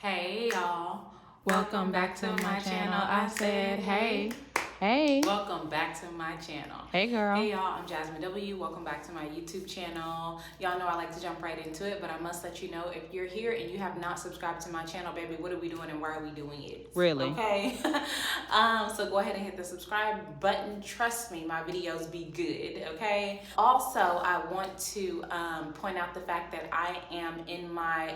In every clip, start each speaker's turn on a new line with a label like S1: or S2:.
S1: Hey y'all,
S2: Welcome back to my channel. I said, hey. Hey.
S1: welcome back to my channel.
S2: Hey, girl.
S1: Hey y'all, I'm Jasmine W. Welcome back to my YouTube channel. Y'all know I like to jump right into it, but I must let you know if you're here and you have not subscribed to my channel, baby, what are we doing and why are we doing it?
S2: Really?
S1: Okay. So go ahead and hit the subscribe button. Trust me, my videos be good, okay? Also, I want to point out the fact that I am in my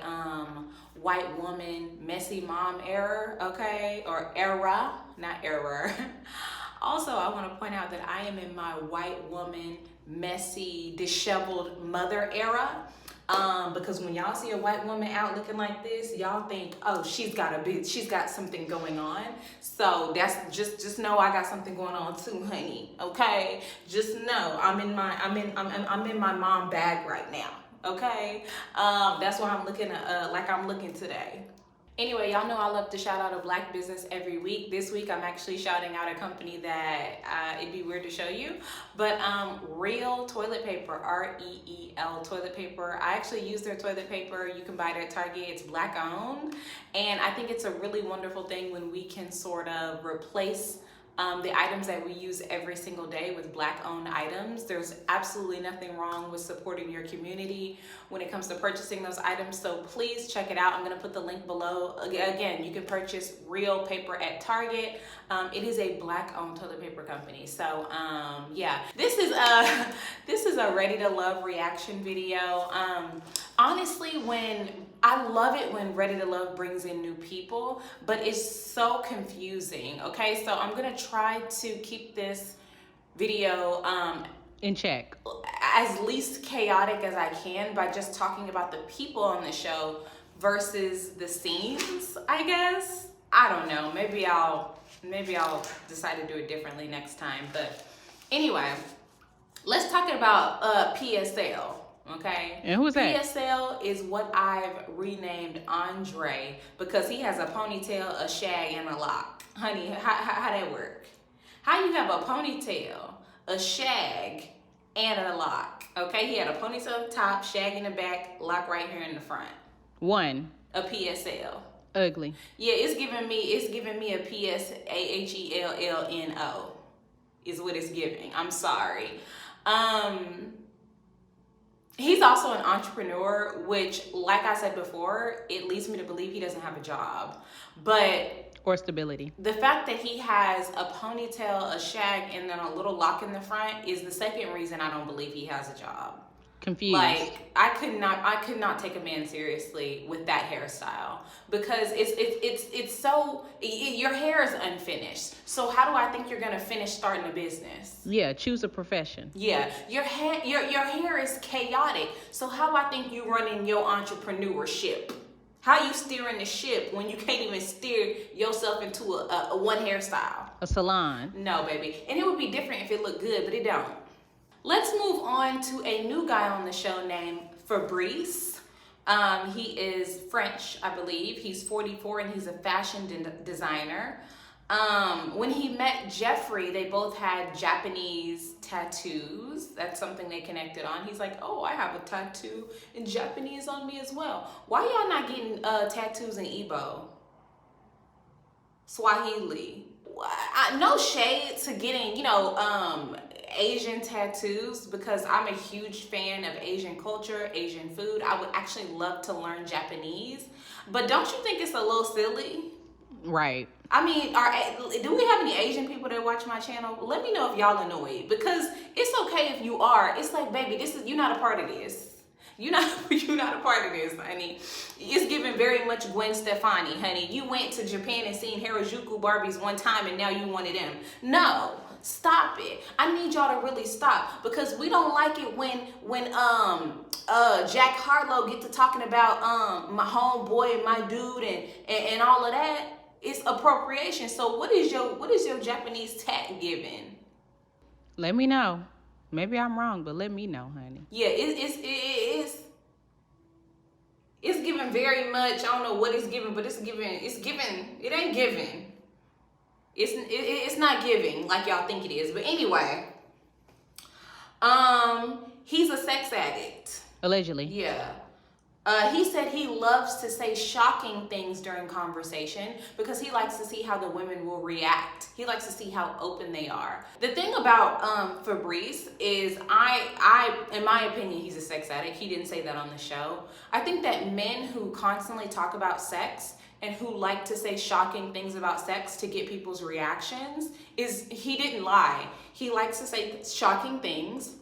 S1: white woman messy mom era, okay? Or era, not error. Also, I want to point out that I am in my white woman messy disheveled mother era. Because when y'all see a white woman out looking like this, y'all think, oh, she's got something going on. So that's just know I got something going on too, honey. Okay, just know I'm in my mom bag right now. Okay, that's why I'm looking like I'm looking today. Anyway, y'all know I love to shout out a black business every week. This week, I'm actually shouting out a company that it'd be weird to show you, but Real Toilet Paper, R-E-E-L Toilet Paper. I actually use their toilet paper. You can buy it at Target. It's black owned, and I think it's a really wonderful thing when we can sort of replace the items that we use every single day with black owned items. There's absolutely nothing wrong with supporting your community when it comes to purchasing those items. So please check it out. I'm gonna put the link below. Again, you can purchase Real Paper at Target. It is a black owned toilet paper company. So yeah, this is a ready to love reaction video. Honestly, I love it when Ready to Love brings in new people, but it's so confusing, okay? So I'm gonna try to keep this video
S2: In check.
S1: as least chaotic as I can by just talking about the people on the show versus the scenes, I guess. I don't know, maybe I'll decide to do it differently next time, but anyway, let's talk about PSL. Okay.
S2: And who's that?
S1: PSL is what I've renamed Andre because he has a ponytail, a shag, and a lock. Honey, how that work? How you have a ponytail, a shag, and a lock? Okay, he had a ponytail up top, shag in the back, lock right here in the front.
S2: One.
S1: A PSL.
S2: Ugly.
S1: Yeah, it's giving me a PSAHELLNO is what it's giving. I'm sorry. He's also an entrepreneur, which, like I said before, it leads me to believe he doesn't have a job. But
S2: Or stability.
S1: the fact that he has a ponytail, a shag, and then a little lock in the front is the second reason I don't believe he has a job.
S2: Confused.
S1: Like I could not take a man seriously with that hairstyle because it's so your hair is unfinished. So how do I think you're gonna finish starting a business?
S2: Yeah, choose a profession.
S1: Yeah, your hair is chaotic. So how I think you running your entrepreneurship? How you steering the ship when you can't even steer yourself into a one hairstyle?
S2: A salon.
S1: No, baby. And it would be different if it looked good, but it don't. Let's move on to a new guy on the show named Febreze. He is French, I believe. He's 44 and he's a fashion designer. When he met Jeffrey, they both had Japanese tattoos. That's something they connected on. He's like, oh, I have a tattoo in Japanese on me as well. Why y'all not getting tattoos in Igbo? Swahili? No shade to getting, Asian tattoos because I'm a huge fan of Asian culture, Asian food. I would actually love to learn Japanese, but don't you think it's a little silly?
S2: Right.
S1: I mean, do we have any Asian people that watch my channel? Let me know if y'all annoyed because it's okay if you are. It's like, baby, you're not a part of this. You're not a part of this, honey. It's giving very much Gwen Stefani, honey. You went to Japan and seen Harajuku Barbies one time and now you wanted them. No. Stop it. I need y'all to really stop because we don't like it when Jack Harlow get to talking about my homeboy and my dude and all of that. It's appropriation. So what is your Japanese tat giving?
S2: Let me know. Maybe I'm wrong, but let me know, honey.
S1: Yeah, it's giving very much. I don't know what it's giving, but it's giving. It ain't giving. It's not giving like y'all think it is. But anyway, he's a sex addict.
S2: Allegedly.
S1: Yeah. He said he loves to say shocking things during conversation because he likes to see how the women will react. He likes to see how open they are. The thing about Febreze is in my opinion, he's a sex addict. He didn't say that on the show. I think that men who constantly talk about sex and who like to say shocking things about sex to get people's reactions he didn't lie. He likes to say shocking things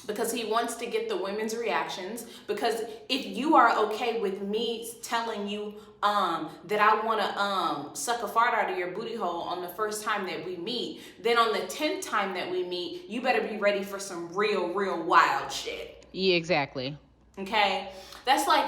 S1: because he wants to get the women's reactions. Because if you are okay with me telling you that I want to suck a fart out of your booty hole on the first time that we meet, then on the 10th time that we meet, you better be ready for some real wild shit.
S2: Yeah, exactly.
S1: Okay? That's like,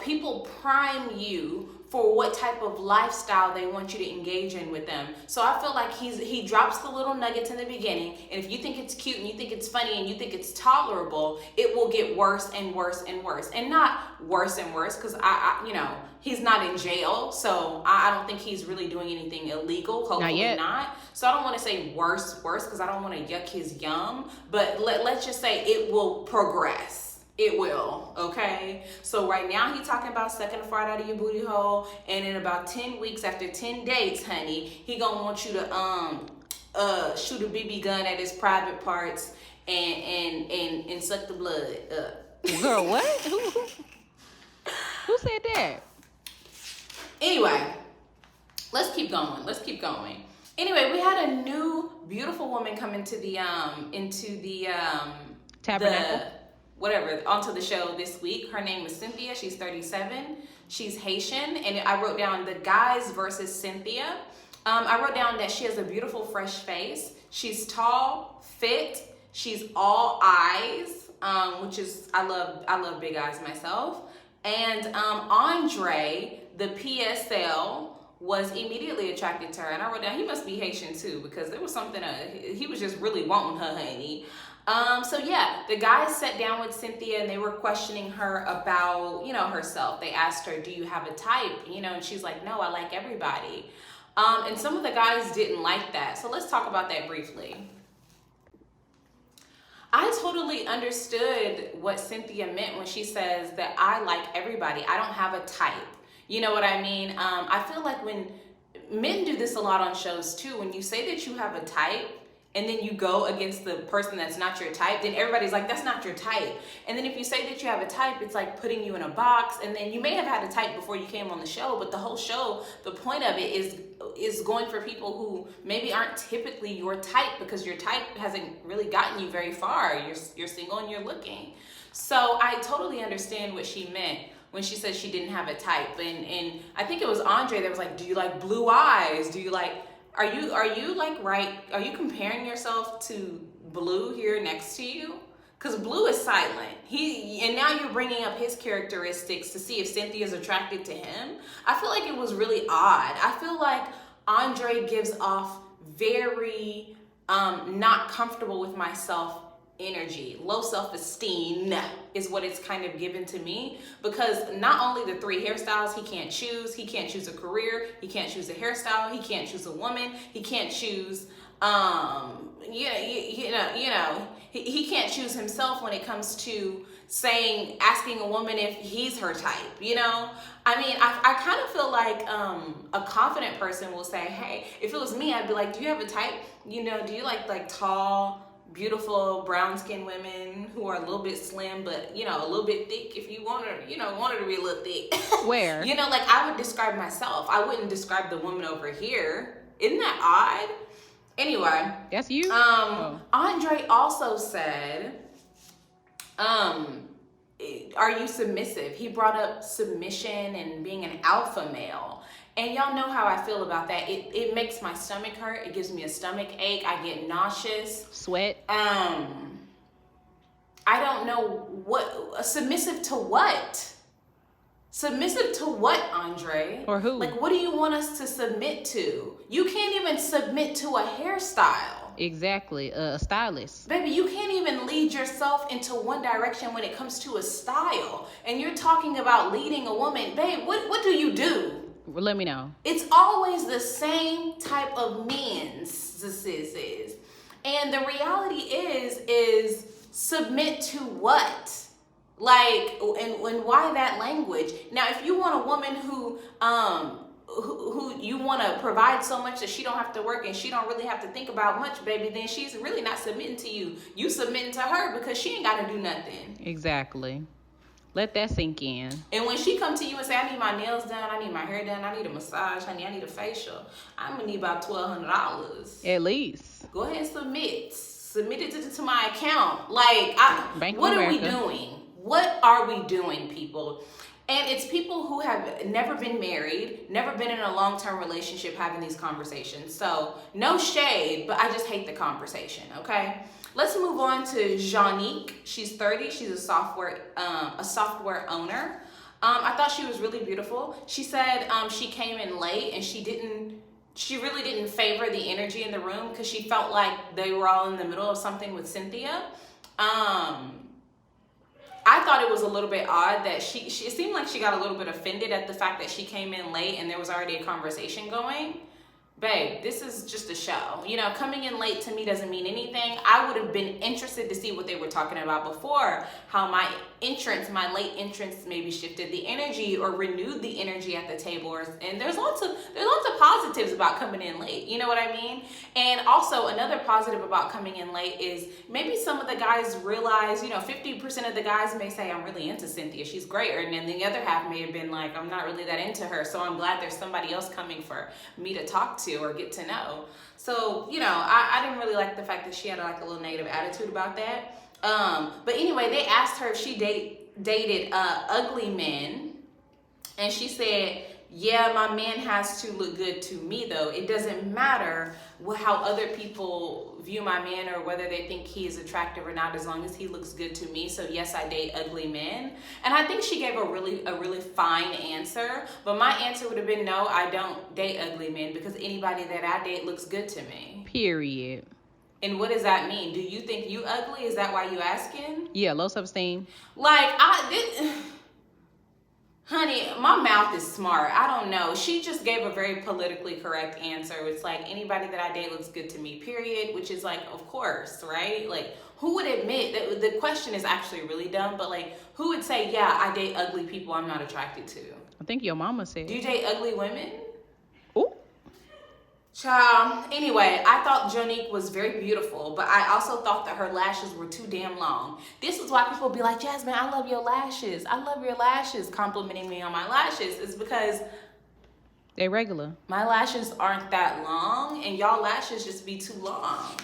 S1: people prime you for what type of lifestyle they want you to engage in with them. So I feel like he drops the little nuggets in the beginning, and if you think it's cute and you think it's funny and you think it's tolerable, it will get worse and worse and worse. And not worse and worse, because he's not in jail, so I don't think he's really doing anything illegal. Hopefully not. So I don't want to say worse, because I don't want to yuck his yum, but let's just say it will progress. It will, okay? So right now he's talking about sucking a fart out of your booty hole, and in about 10 weeks, after 10 dates, honey, he gonna want you to shoot a BB gun at his private parts and suck the blood up.
S2: Girl, what? Who said that?
S1: Anyway, let's keep going. Anyway, we had a new beautiful woman come into the
S2: Tabernacle.
S1: Onto the show this week. Her name is Cynthia. She's 37. She's Haitian. And I wrote down the guys versus Cynthia. I wrote down that she has a beautiful, fresh face. She's tall, fit. She's all eyes, which is, I love big eyes myself. And Andre, the PSL, was immediately attracted to her. And I wrote down, he must be Haitian too, because there was something, he was just really wanting her, honey. So yeah, the guys sat down with Cynthia and they were questioning her about, herself. They asked her, do you have a type? And she's like, no, I like everybody. And some of the guys didn't like that. So let's talk about that briefly. I totally understood what Cynthia meant when she says that I like everybody. I don't have a type. You know what I mean? I feel like when men do this a lot on shows too, when you say that you have a type, and then you go against the person that's not your type, then everybody's like, that's not your type. And then if you say that you have a type, it's like putting you in a box. And then you may have had a type before you came on the show, but the whole show, the point of it is going for people who maybe aren't typically your type, because your type hasn't really gotten you very far. You're single and you're looking. So I totally understand what she meant when she said she didn't have a type. And I think it was Andre that was like, do you like blue eyes? Do you like... Are you comparing yourself to Blue here next to you? Because Blue is silent. And now you're bringing up his characteristics to see if Cynthia's attracted to him. I feel like it was really odd. I feel like Andre gives off very not comfortable with myself energy. Low self-esteem is what it's kind of given to me, because not only the 3 hairstyles he can't choose a career, he can't choose a hairstyle, he can't choose a woman, he can't choose he can't choose himself when it comes to asking a woman if he's her type. I mean, I kind of feel like a confident person will say, hey, if it was me, I'd be like, do you have a type? Do you like tall, beautiful brown skinned women who are a little bit slim, but a little bit thick if you want her to be a little thick?
S2: Where?
S1: I would describe myself. I wouldn't describe the woman over here. Isn't that odd? Anyway.
S2: That's you?
S1: Andre also said, are you submissive? He brought up submission and being an alpha male. And y'all know how I feel about that. It makes my stomach hurt. It gives me a stomach ache. I get nauseous.
S2: Sweat.
S1: I don't know submissive to what? Submissive to what, Andre?
S2: Or who?
S1: Like, what do you want us to submit to? You can't even submit to a hairstyle.
S2: Exactly. A stylist.
S1: Baby, you can't even lead yourself into one direction when it comes to a style. And you're talking about leading a woman. Babe, what do you do?
S2: Let me know.
S1: It's always the same type of men's, this is. And the reality is submit to what? Like, and why that language? Now, if you want a woman who you want to provide so much that she don't have to work and she don't really have to think about much, baby, then she's really not submitting to you. You submitting to her because she ain't got to do nothing.
S2: Exactly. Let that sink in.
S1: And when she come to you and say, I need my nails done, I need my hair done, I need a massage, honey, I need a facial, I'm gonna need about $1,200
S2: at least.
S1: Go ahead and submit it to my account. Like, what are we doing? What are we doing, people? And it's people who have never been married, never been in a long-term relationship having these conversations. So no shade, but I just hate the conversation, okay? Let's move on to Jonique. She's 30. She's a software owner. I thought she was really beautiful. She said she came in late and she really didn't favor the energy in the room because she felt like they were all in the middle of something with Cynthia. I thought it was a little bit odd that it seemed like she got a little bit offended at the fact that she came in late and there was already a conversation going. Babe, this is just a show. You know, coming in late to me doesn't mean anything. I would have been interested to see what they were talking about before, how my late entrance maybe shifted the energy or renewed the energy at the table. And there's lots of positives about coming in late. You know what I mean? And also another positive about coming in late is maybe some of the guys realize, 50% of the guys may say, I'm really into Cynthia, she's great. And then the other half may have been like, I'm not really that into her. So I'm glad there's somebody else coming for me to talk to or get to know. So, I didn't really like the fact that she had like a little negative attitude about that. But anyway, they asked her if she dated ugly men, and she said, yeah, my man has to look good to me though. It doesn't matter how other people view my man or whether they think he is attractive or not, as long as he looks good to me. So yes, I date ugly men. And I think she gave a really fine answer, but my answer would have been no, I don't date ugly men because anybody that I date looks good to me.
S2: Period.
S1: And what does that mean? Do you think you ugly? Is that why you asking?
S2: Yeah, low self-esteem.
S1: Like, honey, my mouth is smart. I don't know. She just gave a very politically correct answer. It's like, anybody that I date looks good to me, period. Which is like, of course, right? Like, who would admit that? The question is actually really dumb, but like, who would say, yeah, I date ugly people I'm not attracted to?
S2: I think your mama said.
S1: Do you date ugly women?
S2: Ooh.
S1: Child, anyway, I thought Jonique was very beautiful, but I also thought that her lashes were too damn long. This is why people be like, Jasmine, I love your lashes. I love your lashes, complimenting me on my lashes. It's because
S2: they regular.
S1: My lashes aren't that long, and y'all lashes just be too long.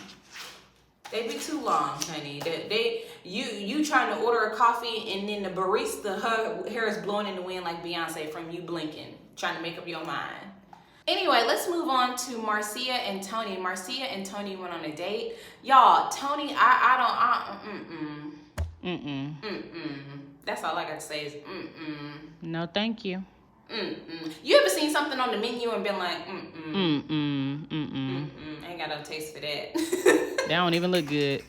S1: They be too long, honey. You trying to order a coffee, and then the barista, her hair is blowing in the wind like Beyonce from you blinking, trying to make up your mind. Anyway, let's move on to Marcia and Tony. Marcia and Tony went on a date. Y'all, Tony, That's all I got to say is
S2: No, thank you.
S1: You ever seen something on the menu and been like, ain't got no taste for that.
S2: They don't even look good.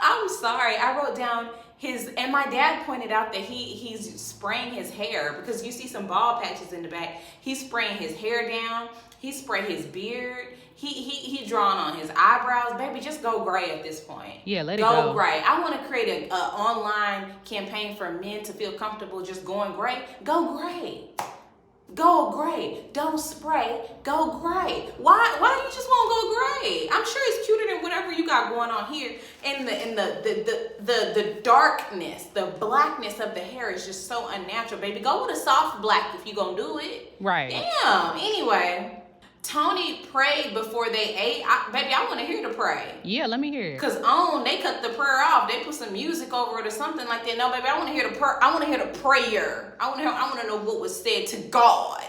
S1: I'm sorry. I wrote down and my dad pointed out that he's spraying his hair because you see some bald patches in the back. He's spraying his hair down. He sprayed his beard. He drawn on his eyebrows. Baby, just go gray at this point.
S2: Yeah, let it go.
S1: Go gray. I want to create a online campaign for men to feel comfortable just going gray. Go gray. Go gray. Don't spray. Go gray. Why you just won't go gray? I'm sure it's cuter than whatever you got going on here. And the darkness, the blackness of the hair is just so unnatural, baby. Go with a soft black if you gonna do it.
S2: Right.
S1: Damn. Anyway, Tony prayed before they ate. Baby, I want to hear the pray.
S2: Yeah, let me hear it.
S1: Cause they cut the prayer off. They put some music over it or something like that. No, baby, I want to hear the prayer. I want to hear the prayer. I want to know what was said to God.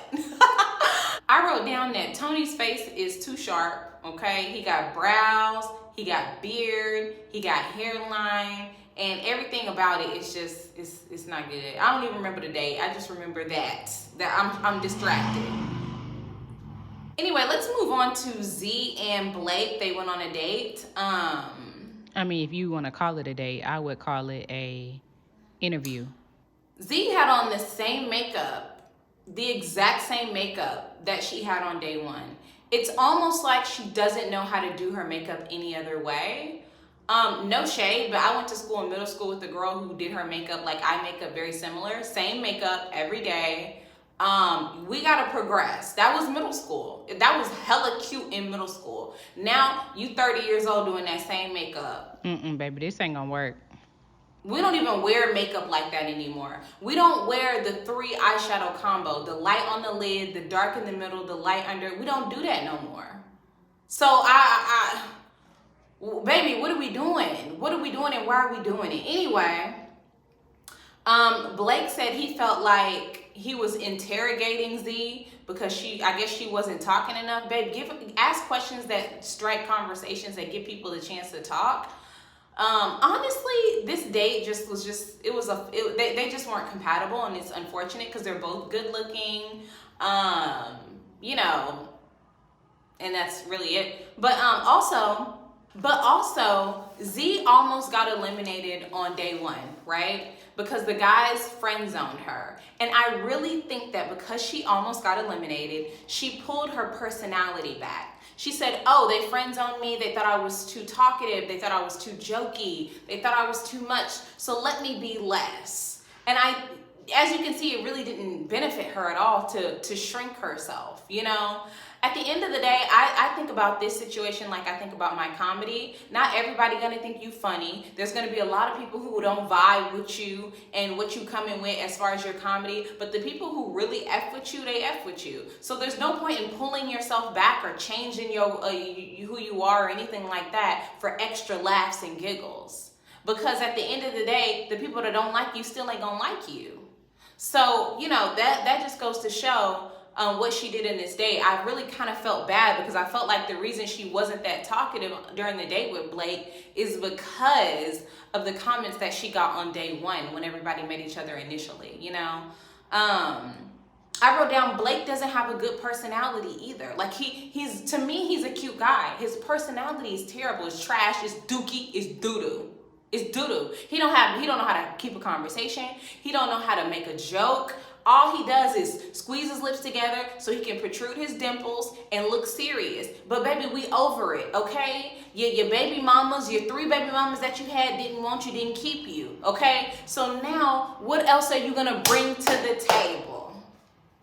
S1: I wrote down that Tony's face is too sharp. Okay, he got brows, he got beard, he got hairline, and everything about it is just it's not good. I don't even remember the date. I just remember that I'm distracted. Anyway, let's move on to Z and Blake. They went on a date.
S2: I mean, if you want to call it a date, I would call it a interview.
S1: Z had on the same makeup, the exact same makeup that she had on day one. It's almost like she doesn't know how to do her makeup any other way. No shade, but I went to school in middle school with a girl who did her makeup like eye makeup, very similar, same makeup every day. We gotta progress. That was middle school. That was hella cute in middle school. Now you 30 years old doing that same makeup.
S2: Baby, this ain't gonna work.
S1: We don't even wear makeup like that anymore. We don't wear the 3 eyeshadow combo, the light on the lid, the dark in the middle, the light under. We don't do that no more. So baby, what are we doing? What are we doing and why are we doing it? Anyway, Blake said he felt like he was interrogating Z because I guess she wasn't talking enough. Babe, ask questions that strike conversations that give people the chance to talk. Honestly, this date they just weren't compatible, and it's unfortunate because they're both good looking, you know, and that's really it. But also, Z almost got eliminated on day 1, right? Because the guys friend zoned her. And I really think that because she almost got eliminated, she pulled her personality back. She said, oh, they friend zoned me. They thought I was too talkative. They thought I was too jokey. They thought I was too much. So let me be less. And as you can see, it really didn't benefit her at all to shrink herself, you know? At the end of the day, I think about this situation like I think about my comedy. Not everybody gonna think you funny. There's gonna be a lot of people who don't vibe with you and what you come in with as far as your comedy. But the people who really F with you, they F with you. So there's no point in pulling yourself back or changing your who you are or anything like that for extra laughs and giggles. Because at the end of the day, the people that don't like you still ain't gonna like you. So, you know, that just goes to show what she did in this date. I really kind of felt bad because I felt like the reason she wasn't that talkative during the date with Blake is because of the comments that she got on day 1 when everybody met each other initially, you know? I wrote down Blake doesn't have a good personality either. Like to me, he's a cute guy. His personality is terrible. It's trash. It's dookie. It's doo-doo. It's doo-doo. He don't know how to keep a conversation. He don't know how to make a joke. All he does is squeeze his lips together so he can protrude his dimples and look serious. But baby, we over it, okay? Your baby mamas, your 3 baby mamas that you had didn't want you, didn't keep you, okay? So now, what else are you gonna bring to the table?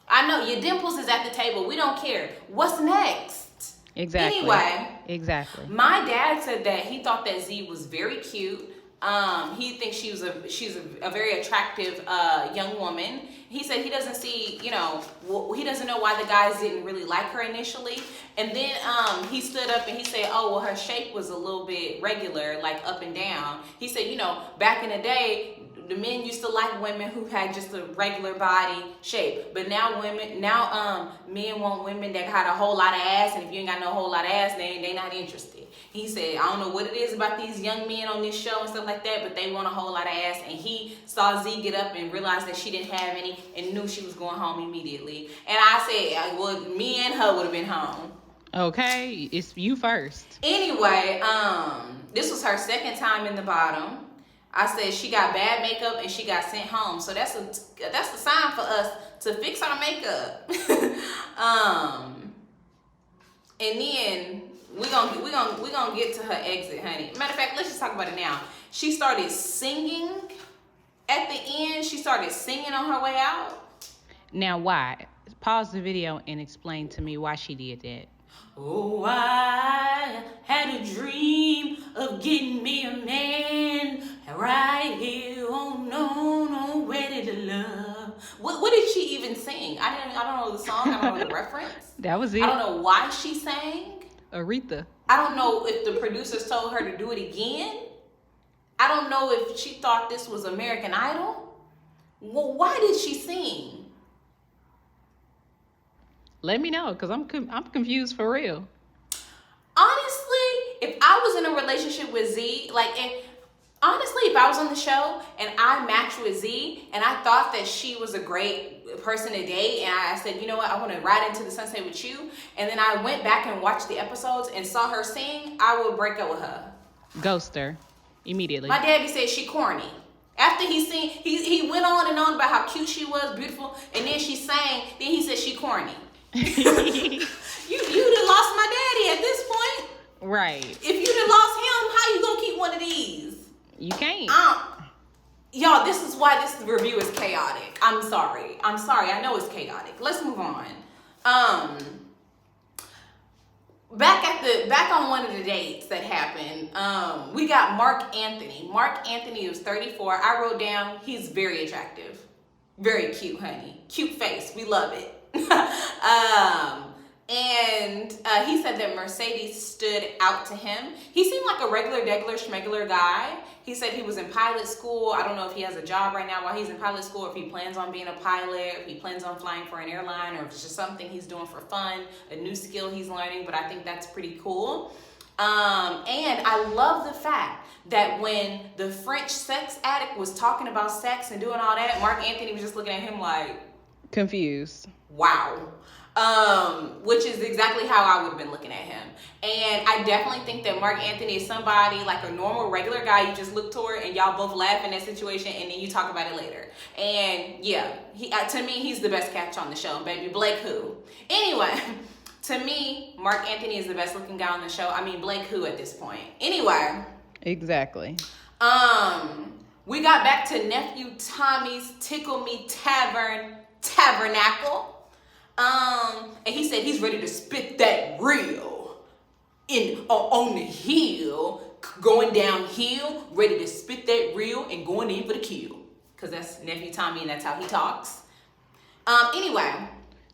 S1: I know your dimples is at the table. We don't care. What's next?
S2: Exactly.
S1: Anyway.
S2: Exactly.
S1: My dad said that he thought that Z was very cute. He thinks she's a very attractive young woman. He said he doesn't see, you know, he doesn't know why the guys didn't really like her initially. And then he stood up and he said, oh, well, her shape was a little bit regular, like up and down. He said, you know, back in the day, the men used to like women who had just a regular body shape. But now men want women that had a whole lot of ass, and if you ain't got no whole lot of ass, they not interested. He said, I don't know what it is about these young men on this show and stuff like that, but they want a whole lot of ass. And he saw Z get up and realized that she didn't have any and knew she was going home immediately. And I said, well, me and her would have been home.
S2: Okay, it's you first.
S1: Anyway, this was her 2nd time in the bottom. I said she got bad makeup and she got sent home. So that's a sign for us to fix our makeup. And then we're gonna get to her exit, honey. Matter of fact, let's just talk about it now. She started singing at the end. She started singing on her way out.
S2: Now why? Pause the video and explain to me why she did that.
S1: Oh, I had a dream of getting me a man right here. Oh no, ready to love. What did she even sing? I don't know the song. I don't know the reference.
S2: That was it.
S1: I don't know why she sang.
S2: Aretha.
S1: I don't know if the producers told her to do it again. I don't know if she thought this was American Idol. Well, why did she sing?
S2: Let me know, because I'm confused for real.
S1: Honestly, if I was in a relationship with Z, if I was on the show and I matched with Z and I thought that she was a great person to date, and I said, you know what, I want to ride into the sunset with you, and then I went back and watched the episodes and saw her sing, I would break up with her.
S2: Ghost her immediately.
S1: My daddy said she corny. After he sang, he went on and on about how cute she was, beautiful, and then she sang, then he said she corny. You done lost my daddy at this point.
S2: Right.
S1: If you done lost him, how you gonna keep one of these.
S2: You can't.
S1: Y'all, this is why this review is chaotic. I'm sorry. I know it's chaotic. Let's move on. Back on one of the dates that happened, we got Marc Anthony. Marc Anthony was 34. I wrote down, he's very attractive. Very cute, honey. Cute face. We love it. And he said that Mercedes stood out to him. He seemed like a regular, schmegular guy. He said he was in pilot school. I don't know if he has a job right now while he's in pilot school, or if he plans on being a pilot, if he plans on flying for an airline, or if it's just something he's doing for fun, a new skill he's learning, but I think that's pretty cool. And I love the fact that when the French sex addict was talking about sex and doing all that, Marc Anthony was just looking at him like...
S2: confused.
S1: Wow. Which is exactly how I would have been looking at him. And I definitely think that Marc Anthony is somebody, like a normal, regular guy you just look toward and y'all both laugh in that situation and then you talk about it later. And yeah, to me, he's the best catch on the show. Baby, Blake who? Anyway, to me, Marc Anthony is the best looking guy on the show. I mean, Blake who at this point? Anyway.
S2: Exactly.
S1: We got back to Nephew Tommy's Tickle Me Tabernacle. And he said he's ready to spit that reel on the hill, going downhill, ready to spit that reel and going in for the kill. Because that's Nephew Tommy and that's how he talks. Anyway.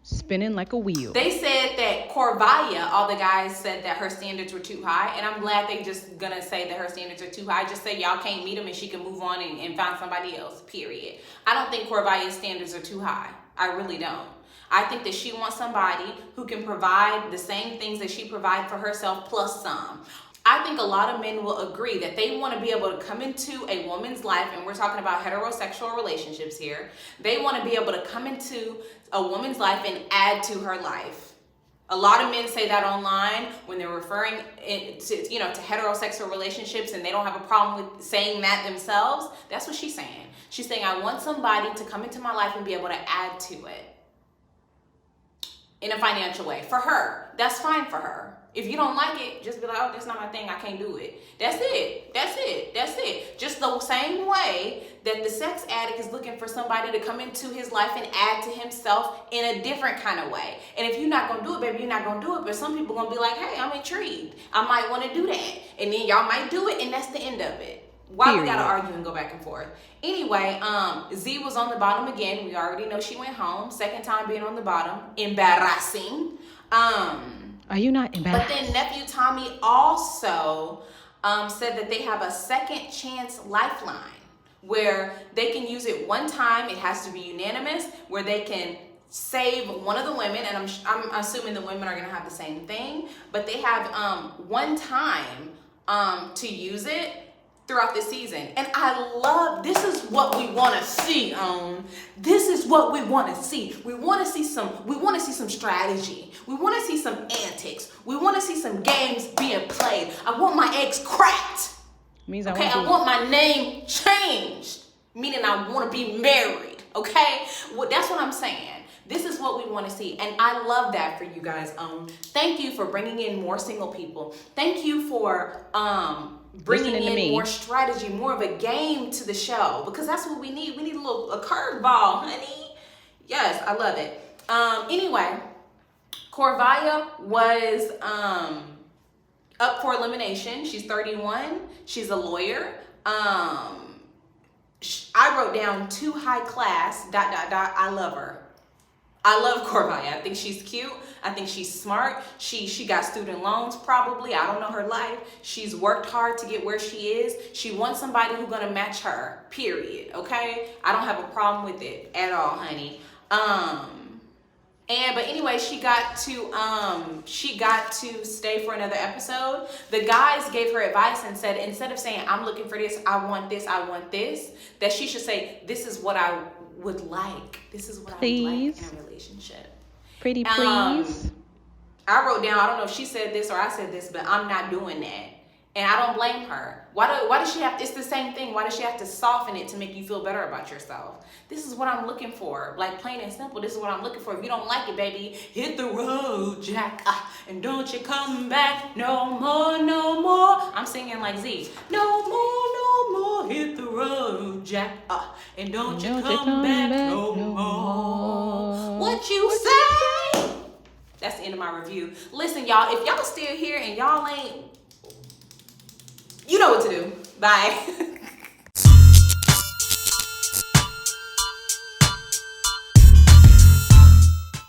S2: Spinning like a wheel.
S1: They said that Corvaya, all the guys said that her standards were too high. And I'm glad they just gonna say that her standards are too high. Just say y'all can't meet them and she can move on and find somebody else, period. I don't think Corvaya's standards are too high. I really don't. I think that she wants somebody who can provide the same things that she provides for herself plus some. I think a lot of men will agree that they want to be able to come into a woman's life, and we're talking about heterosexual relationships here. They want to be able to come into a woman's life and add to her life. A lot of men say that online when they're referring to heterosexual relationships, and they don't have a problem with saying that themselves. That's what she's saying. She's saying, I want somebody to come into my life and be able to add to it in a financial way. For her, that's fine for her. If you don't like it, just be like, oh, that's not my thing, I can't do it. That's it. Just the same way that the sex addict is looking for somebody to come into his life and add to himself in a different kind of way. And if you're not going to do it, baby, you're not going to do it. But some people going to be like, hey, I'm intrigued. I might want to do that. And then y'all might do it, and that's the end of it. Why we got to argue and go back and forth? Anyway, Z was on the bottom again. We already know she went home. Second time being on the bottom. Embarrassing.
S2: Are you not embarrassed?
S1: But then Nephew Tommy also said that they have a second chance lifeline where they can use it one time. It has to be unanimous, where they can save one of the women, and I'm assuming the women are going to have the same thing, but they have one time to use it throughout the season. And I love, this is what we want to see. This is what we want to see. We want to see some strategy. We want to see some antics. We want to see some games being played. I want my eggs cracked. I want my name changed, meaning I want to be married. Okay, well, that's what I'm saying. This is what we want to see, and I love that for you guys. Thank you for bringing in more single people. Thank you for bringing in more strategy, more of a game to the show, because that's what we need. We need a curveball, honey. Yes, I love it. Anyway, Corvaya was up for elimination. She's 31. She's a lawyer. I wrote down too high class, ... I love her. I love Corvaya. I think she's cute. I think she's smart. She got student loans probably. I don't know her life. She's worked hard to get where she is. She wants somebody who's gonna match her, period, okay? I don't have a problem with it at all, honey. But anyway, she got to stay for another episode. The guys gave her advice and said, instead of saying, I'm looking for this, I want this, that she should say, this is what I would like. This is what I would like in a relationship.
S2: Pretty please.
S1: I wrote down, I don't know if she said this or I said this, but I'm not doing that. And I don't blame her. Why does she have, it's the same thing. Why does she have to soften it to make you feel better about yourself? This is what I'm looking for. Like, plain and simple, this is what I'm looking for. If you don't like it, baby, hit the road, Jack. And don't you come back no more, no more. I'm singing like Z. No more, no more, hit the road, Jack. And don't you come back no more. What you say? That's the end of my review. Listen, y'all, if y'all still here and y'all ain't, you know what to do. Bye.